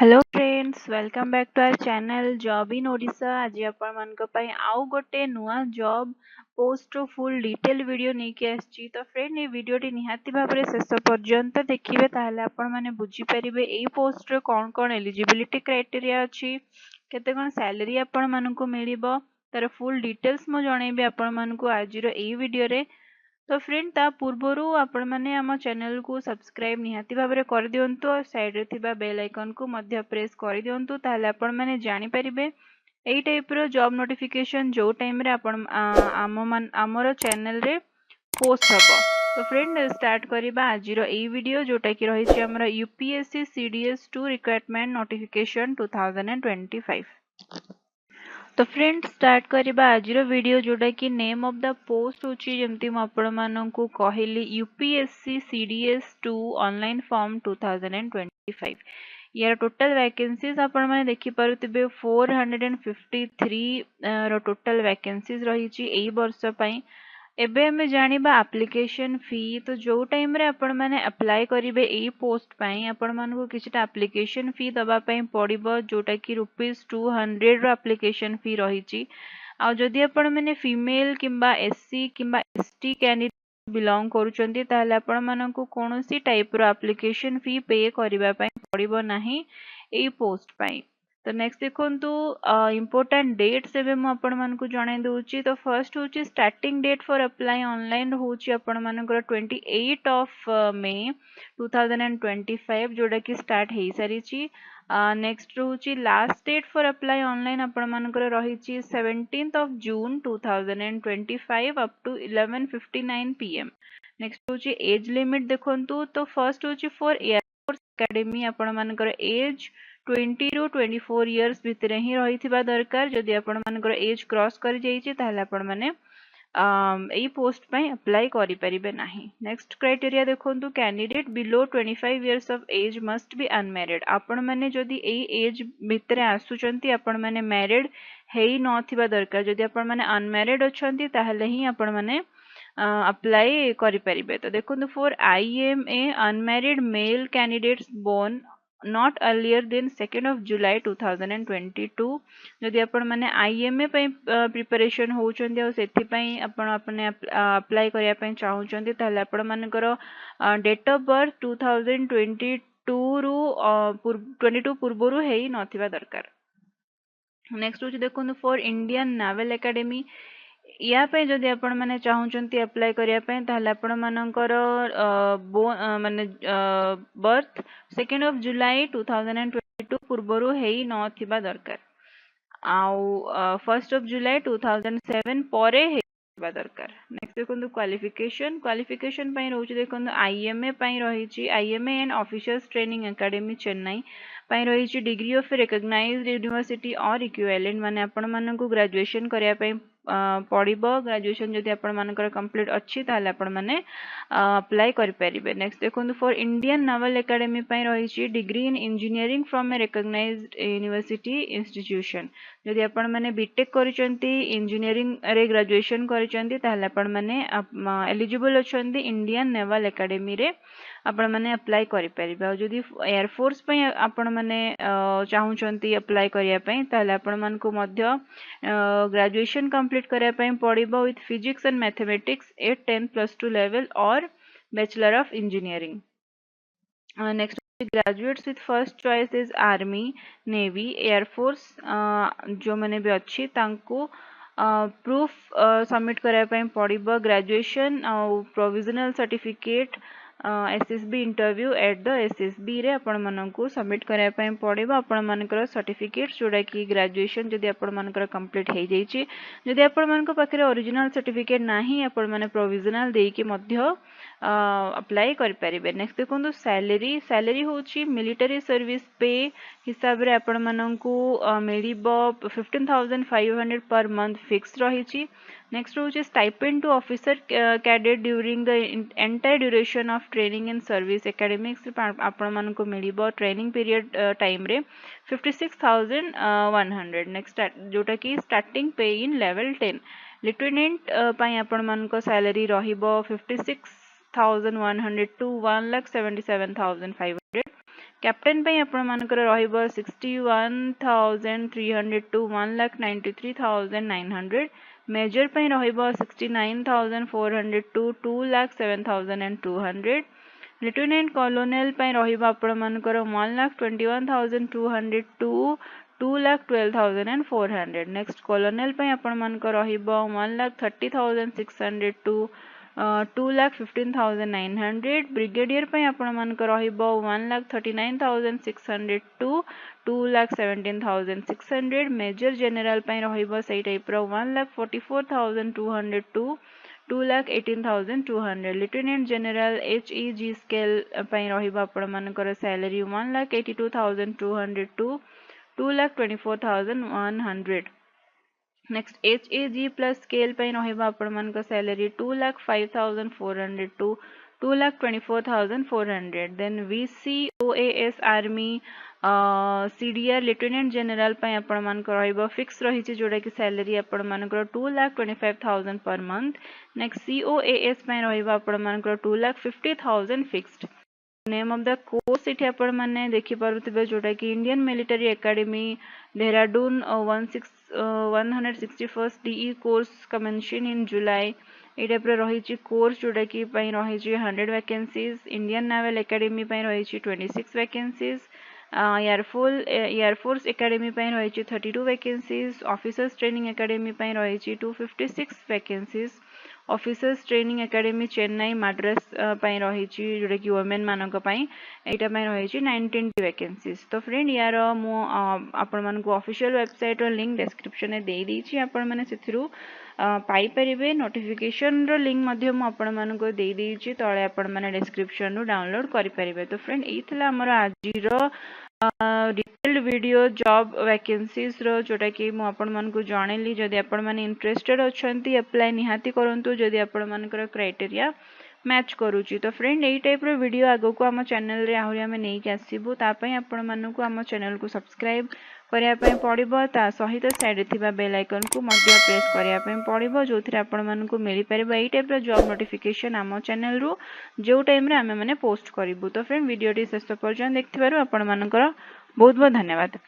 Hello friends, welcome back to our channel job in Odisha. आज आपण मानक पई आउ गोटे नुआ जॉब पोस्ट रो फुल डिटेल वीडियो नेकी आछि। तो फ्रेंड ये वीडियोटी निहाती भाबरे शेष पर्यंत देखिबे, ताहले आपण माने बुझी परिबे एई पोस्ट रो कोन कोन एलिजिबिलिटी क्राइटेरिया अछि, केते कोन सैलरी आपण मानकु मिलिबो, तार फुल डिटेल्स मो जणैबे आपण मानकु आज रो एई वीडियो रे। तो फ्रेंड ता पूर्वरु आपण माने आम चैनल को सब्सक्राइब निहाती भाबरे कर दियंतु और साइड रे थिबा बेल आइकन को मध्य प्रेस कर दियंतु, ताहले आपण माने जानि परिबे एई टाइप रो जॉब नोटिफिकेशन जो टाइम रे आपण आमर चैनल रे पोस्ट हबो। तो फ्रेंड स्टार्ट करिबा आज रो एई वीडियो, जोटा कि रहिछि हमर यूपीएससी सीडीएस 2 रिक्वायरमेंट नोटिफिकेशन 2025। तो फ्रेंड स्टार्ट करिबा आज रो वीडियो, जोटा कि नेम ऑफ द पोस्ट होची जेमती म आपण माननकु कहिली यूपीएससी सीडीएस 2 ऑनलाइन फॉर्म 2025। यार टोटल वैकेंसीज आपण माने देखि पारुतिबे 453 रो टोटल वैकेंसीज रहिची एई वर्ष पई। एबे हमें जानिबा एप्लिकेशन फी। तो जो टाइम रे आपण माने अप्लाई करिवे एई पोस्ट पई आपण मानको किछटा एप्लिकेशन फी दबा पई पड़िबो, जोटा कि ₹200 रो एप्लिकेशन फी रहिची। आ जदि आपण माने फीमेल किंबा एससी किंबा एसटी कैंडिडेट बिलोंग करूचंती, ताहले आपण मानको कोनोसी टाइप रो एप्लिकेशन फी पे करिबा पई पड़िबो नाही एई पोस्ट पई। तो नेक्स्ट देखंतु इंपोर्टेंट डेट्स एबे म आपण मानको जणाई दउची। तो फर्स्ट होची starting date for apply online होची आपण मानकर 28 ऑफ मे 2025, जोटा कि स्टार्ट हेई सारिची। नेक्स्ट होची last date for apply online आपण मानकर रहिची 17th of June 2025 up to 11:59 PM। Next होची एज लिमिट देखंतु। तो फर्स्ट होची फॉर एयरफोर्स एकेडमी आपण मानकर एज 20 ରୁ 24 इयर्स भितर ही रहिथिबा दरकार। जदि आपण मानकर एज क्रॉस कर जाईची, ताहले आपण माने एई पोस्ट पई अप्लाई करि परिबे नाही। नेक्स्ट क्राइटेरिया देखंतु, candidate below 25 years of age must be unmarried. आपण माने जदि एई एज भितर आसुचंती, आपण माने मैरिड हेई नथिबा दरकार। जदि आपण माने अनमैरिड अछंती, ताहले ही आपण माने अप्लाई करि परिबे। तो देखंतु for IMA unmarried male candidates born not earlier than 2nd of July 2022। जदि आपण माने आईएमए पई प्रिपरेशन होउचंदी और सेथि पई आपण अपने अप्लाई करिया पई चाहउचंदी, ताहले आपण मानकर डेट ऑफ बर्थ 2022 रु 22 पूर्वरु हेई नथिबा दरकार। नेक्स्ट होची देखंतु फॉर इंडियन नेवल एकेडमी। या पे जदि आपण माने चाहउचंती अप्लाई करिया पे, ताहले आपण मानकर माने बर्थ 2nd of July 2022 पूर्वरु हेई नथिबा दरकार। आउ 1st of July 2007 परे हेबा दरकार। नेक्स्ट देखंतु क्वालिफिकेशन। क्वालिफिकेशन पई रहउची देखंतु आईएमए पई रहिची IMA and officers training academy Chennai पई रहिची डिग्री ऑफ रिकॉग्नाइज्ड यूनिवर्सिटी और इक्विवेलेंट। माने आपण मानकु ग्रेजुएशन करिया पई पड़िबो। ग्रेजुएशन जदि आपण मानकर कंप्लीट अछि, ताहले आपण माने अप्लाई करि परिबे। नेक्स्ट देखंतु फॉर इंडियन नेवल एकेडमी पई रहिची degree in engineering from a recognised university institution. जदि आपण माने बीटेक करिसंती इंजीनियरिंग रे ग्रेजुएशन करिसंती, ताहले आपण माने एलिजिबल अछंती इंडियन नेवल एकेडमी रे आपण माने अप्लाई करि परिबे। और जदि एयरफोर्स पई आपण माने चाहउचंती अप्लाई करिया पई, ताहले आपण मानको मध्य ग्रेजुएशन कंप्लीट करिया पई पड़िबो with physics and mathematics at 10+2 level और bachelor of engineering. Next graduates with first choice is army, navy, air force जो मैंने भी अच्छी तांको प्रूफ सबमिट कराया पई पड़िबो ग्रेजुएशन और provisional certificate SSB interview at the SSB रे आपण मानकु सबमिट कराया पई पड़िबो आपण मानकर सर्टिफिकेट, जोटा कि ग्रेजुएशन जदि आपण मानकर कंप्लीट हे जाईची। जदि आपण मानक पाखरे ओरिजिनल सर्टिफिकेट नाही, आपण माने प्रोविजनल देई के मध्य अप्लाई कर परिबे। नेक्स्ट देखंतु सैलरी। सैलरी होची मिलिटरी सर्विस पे हिसाब रे आपण मानकु मिलिबो 15,500 पर मंथ फिक्स रहिची। नेक्स्ट होची stipend to officer cadet during the entire duration of training in service academics आपण मानकु मिलिबो ट्रेनिंग पीरियड टाइम रे 56,100। नेक्स्ट जोटा कि स्टार्टिंग पे इन लेवल 10। लेफ्टिनेंट पई आपण मानको सैलरी रहिबो 56,100 to 1,77,500। कैप्टेन पे आपण मानकर रहिबो 61,300 टू 1,93,900 मेजर पे रहिबो 69,400 टू 2,07,200 लेफ्टिनेंट कॉलोनेल पे रहिबो आपण मानकर 1,21,200 टू 2,12,400 नेक्स्ट कॉलोनेल पे आपण मानकर रहिबो 1,30,600 टू 2,15,900 ब्रिगेडियर पे आपण मानकर रहिबो 1,39,600 टू 2,17,600 मेजर जनरल पे रहिबो सेही टाइप रो 1,44,200 to 2,18,200 lieutenant general HEG scale pay रहिबो आपण मानकर salary 1,82,200 to 2,24,100 next HAG plus scale pay रहिबा आपण मानकर salary 2,05,400 to 2,24,400 then VCOAS army CDR lieutenant general pay आपण मानकर रहिबा फिक्स रही छि जोडा कि सैलरी आपण मानकर 2,25,000 पर मंथ नेक्स्ट COAS पे रहिबा आपण मानकर 2,50,000 fixed name of the course इथे आपण माने देखि पारुथिबे जोटा कि Indian military academy Dehradun 161st DE course commission in July A type रही कोर्स जोटा कि रही 100 वैकेंसीज इंडियन नेवल एकेडमी रही 26 वैकेंसीज एयरफोर्स एकेडमी रही 32 वैकेंसीज ऑफिसर्स ट्रेनिंग एकेडमी रही 256 vacancies officers training academy Chennai Madras रही जोटा कि वुमेन मानक एटा रही 19 वैकेंसीज तो फ्रेंड यार मु आपण मानकु ऑफिशियल वेबसाइट रो लिंक डिस्क्रिप्शन में दे दी छी आपण माने सेथिरु पाई परिबे नोटिफिकेशन रो लिंक मध्य मु आपण मानकु दे दी छी तळे आपण माने डिस्क्रिप्शन रो डाउनलोड करि परिबे तो फ्रेंड एथिला हमर आजिरो डिटेल्ड वीडियो जॉब वैकेंसीज रो जोटा कि मु आपण मानकु जणेली जदि आपण माने इंटरेस्टेड अछंती अप्लाई निहाती करंतु जदि आपण मानकर क्राइटेरिया मैच करूची तो फ्रेंड यही टाइप रो वीडियो आगो को आम चैनल रे आहुरी आमे नै के आसीबु ता पई आपण मानकु आम चैनल को सब्सक्राइब करिया पई पड़िबो ता सहित साइड रे थिबा बेल आइकन को मध्य प्रेस करिया पई पड़िबो जोथिरे आपण मानकु मिली परिबो एही टाइप रो जॉब नोटिफिकेशन आम चैनल रु जो टाइम रे आमे माने पोस्ट करिबु तो फ्रेंड वीडियो टी शेष पर्यंत देखथिबारु आपण मानकर बहुत बहुत धन्यवाद।